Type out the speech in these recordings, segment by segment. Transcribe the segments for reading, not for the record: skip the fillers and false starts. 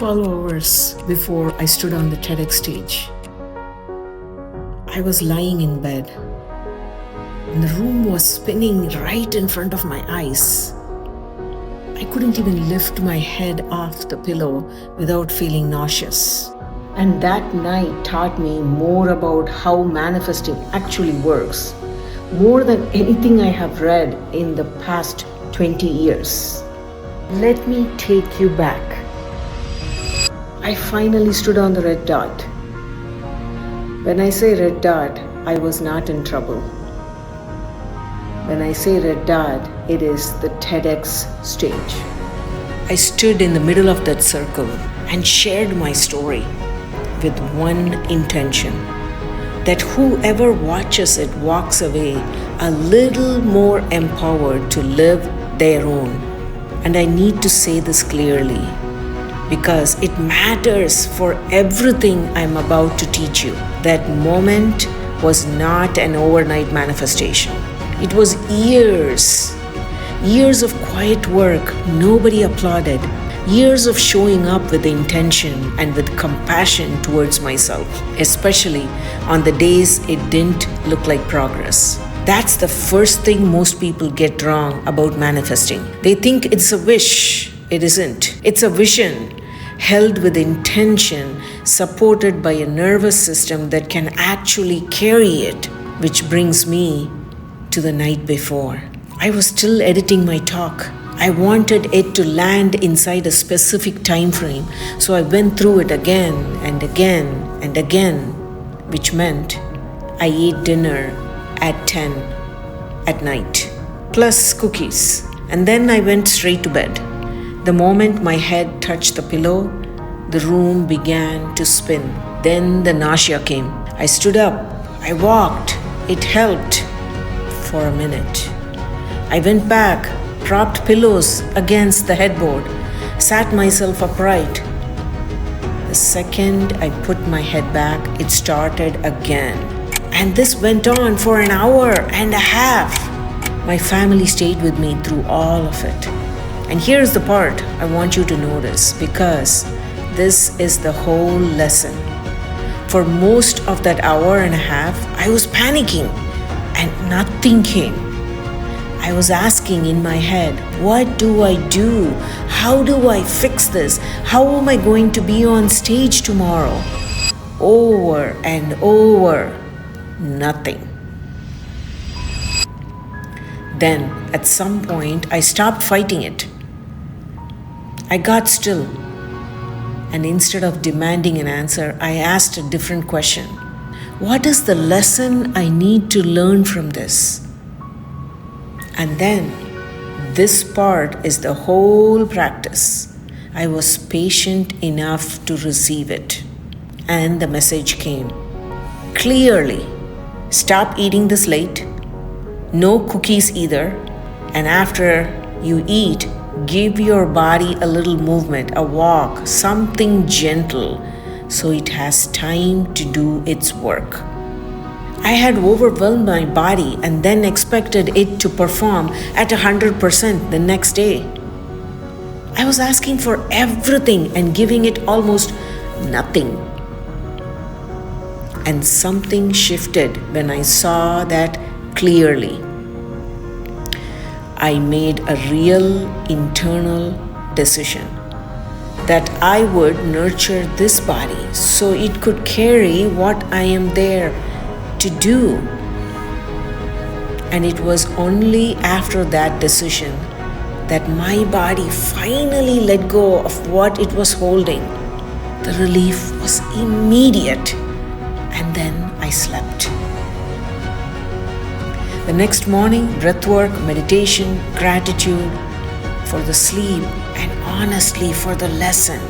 12 hours before I stood on the TEDx stage. I was lying in bed, and the room was spinning right in front of my eyes. I couldn't even lift my head off the pillow without feeling nauseous. And that night taught me more about how manifesting actually works, more than anything I have read in the past 20 years. Let me take you back. I finally stood on the red dot. When I say red dot, I was not in trouble. When I say red dot, it is the TEDx stage. I stood in the middle of that circle and shared my story with one intention, that whoever watches it walks away a little more empowered to live their own. And I need to say this clearly because it matters for everything I'm about to teach you. That moment was not an overnight manifestation. It was years of quiet work nobody applauded, years of showing up with intention and with compassion towards myself, especially on the days it didn't look like progress. That's the first thing most people get wrong about manifesting. They think it's a wish. It isn't. It's a vision held with intention, supported by a nervous system that can actually carry it. Which brings me to the night before. I was still editing my talk. I wanted it to land inside a specific time frame, so I went through it again and again and again, which meant I ate dinner at 10 at night, plus cookies, and then I went straight to bed. The moment my head touched the pillow, the room began to spin. Then the nausea came. I stood up. I walked. It helped for a minute. I went back, propped pillows against the headboard, sat myself upright. The second I put my head back, it started again. And this went on for an hour and a half. My family stayed with me through all of it. And here's the part I want you to notice, because this is the whole lesson. For most of that hour and a half, I was panicking and nothing came. I was asking in my head, what do I do? How do I fix this? How am I going to be on stage tomorrow? Over and over, nothing. Then, at some point, I stopped fighting it. I got still, and instead of demanding an answer, I asked a different question. What is the lesson I need to learn from this? And then, this part is the whole practice. I was patient enough to receive it. And the message came clearly. Stop eating this late. No cookies either. And after you eat, give your body a little movement, a walk, something gentle, so it has time to do its work. I had overwhelmed my body and then expected it to perform at 100% the next day. I was asking for everything and giving it almost nothing. And something shifted when I saw that clearly. I made a real internal decision that I would nurture this body so it could carry what I am there to do. And it was only after that decision that my body finally let go of what it was holding. The relief was immediate, and then I slept. The next morning, breathwork, meditation, gratitude for the sleep, and honestly for the lesson.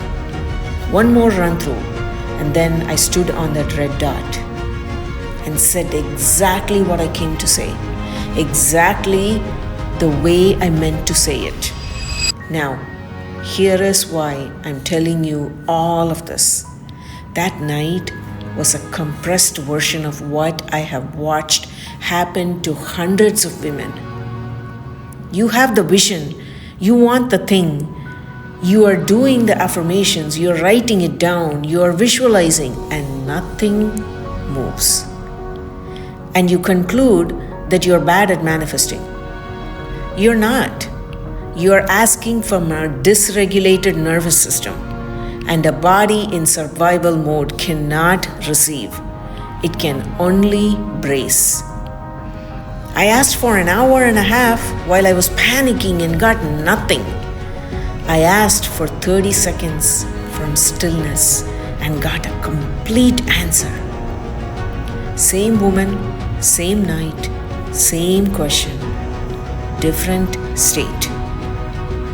One more run through, and then I stood on that red dot and said exactly what I came to say, exactly the way I meant to say it. Now, here is why I'm telling you all of this. That night was a compressed version of what I have watched happen to hundreds of women. You have the vision, you want the thing, You are doing the affirmations, you're writing it down, you're visualizing, and nothing moves. And you conclude that you're bad at manifesting. You're not. You're asking from a dysregulated nervous system, and a body in survival mode cannot receive. It can only brace. I asked for an hour and a half while I was panicking and got nothing. I asked for 30 seconds from stillness and got a complete answer. Same woman, same night, same question, different state.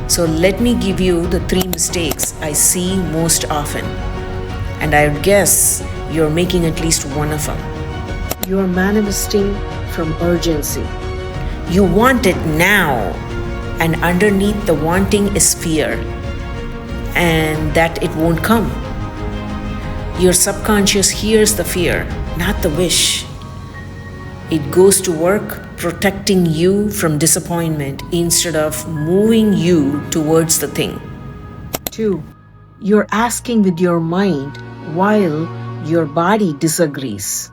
So let me give you the 3 mistakes I see most often. And I would guess you're making at least one of them. You're manifesting from urgency. You want it now, and underneath the wanting is fear, and that it won't come. Your subconscious hears the fear, not the wish. It goes to work protecting you from disappointment instead of moving you towards the thing. 2. You're asking with your mind while your body disagrees.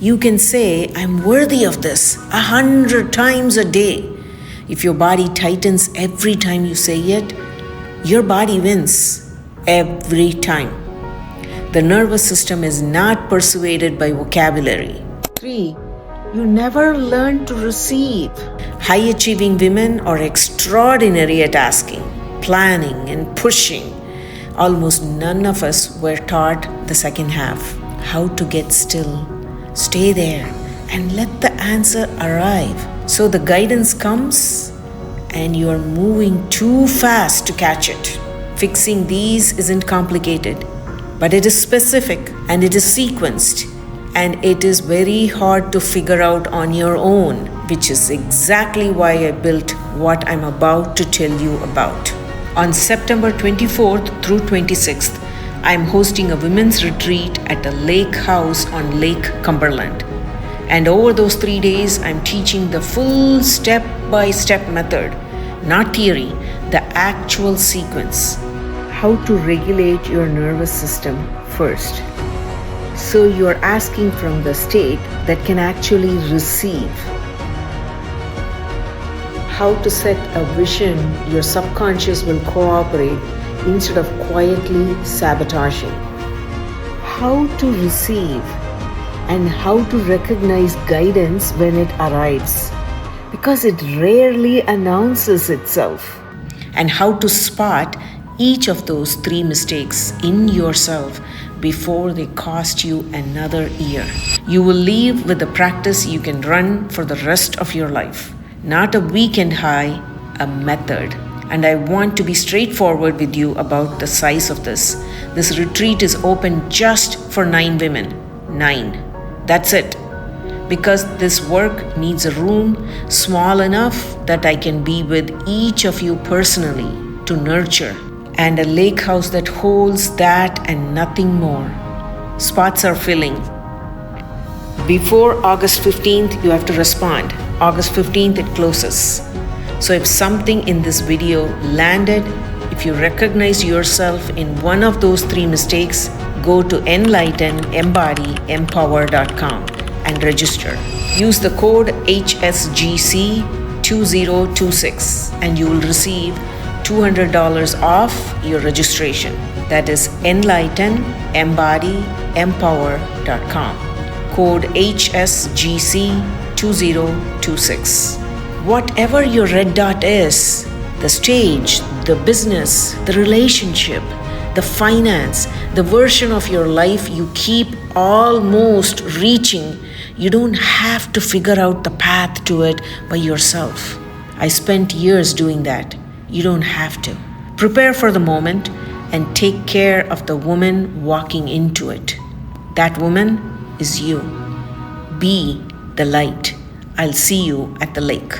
You can say, I'm worthy of this 100 times a day. If your body tightens every time you say it, your body wins every time. The nervous system is not persuaded by vocabulary. 3. You never learn to receive. High-achieving women are extraordinary at asking, planning, and pushing. Almost none of us were taught the second half, how to get still, stay there, and let the answer arrive. So the guidance comes and you are moving too fast to catch it. Fixing these isn't complicated, but it is specific and it is sequenced, and it is very hard to figure out on your own, which is exactly why I built what I'm about to tell you about. On September 24th through 26th, I'm hosting a women's retreat at a lake house on Lake Cumberland. And over those 3 days, I'm teaching the full step-by-step method, not theory, the actual sequence. How to regulate your nervous system first. So you're asking from the state that can actually receive. How to set a vision your subconscious will cooperate instead of quietly sabotaging. How to receive and how to recognize guidance when it arrives, because it rarely announces itself. And how to spot each of those 3 mistakes in yourself before they cost you another year. You will leave with a practice you can run for the rest of your life. Not a weekend high, a method. And I want to be straightforward with you about the size of this. This retreat is open just for 9 women. 9. That's it. Because this work needs a room small enough that I can be with each of you personally to nurture, and a lake house that holds that and nothing more. Spots are filling. Before August 15th, you have to respond. August 15th, it closes. So if something in this video landed, if you recognize yourself in one of those 3 mistakes, go to enlightenembodympower.com and register. Use the code HSGC2026 and you will receive $200 off your registration. That is enlightenembodympower.com. Code HSGC2026. Whatever your red dot is, the stage, the business, the relationship, the finance, the version of your life you keep almost reaching, you don't have to figure out the path to it by yourself. I spent years doing that. You don't have to. Prepare for the moment and take care of the woman walking into it. That woman is you. Be the light. I'll see you at the lake.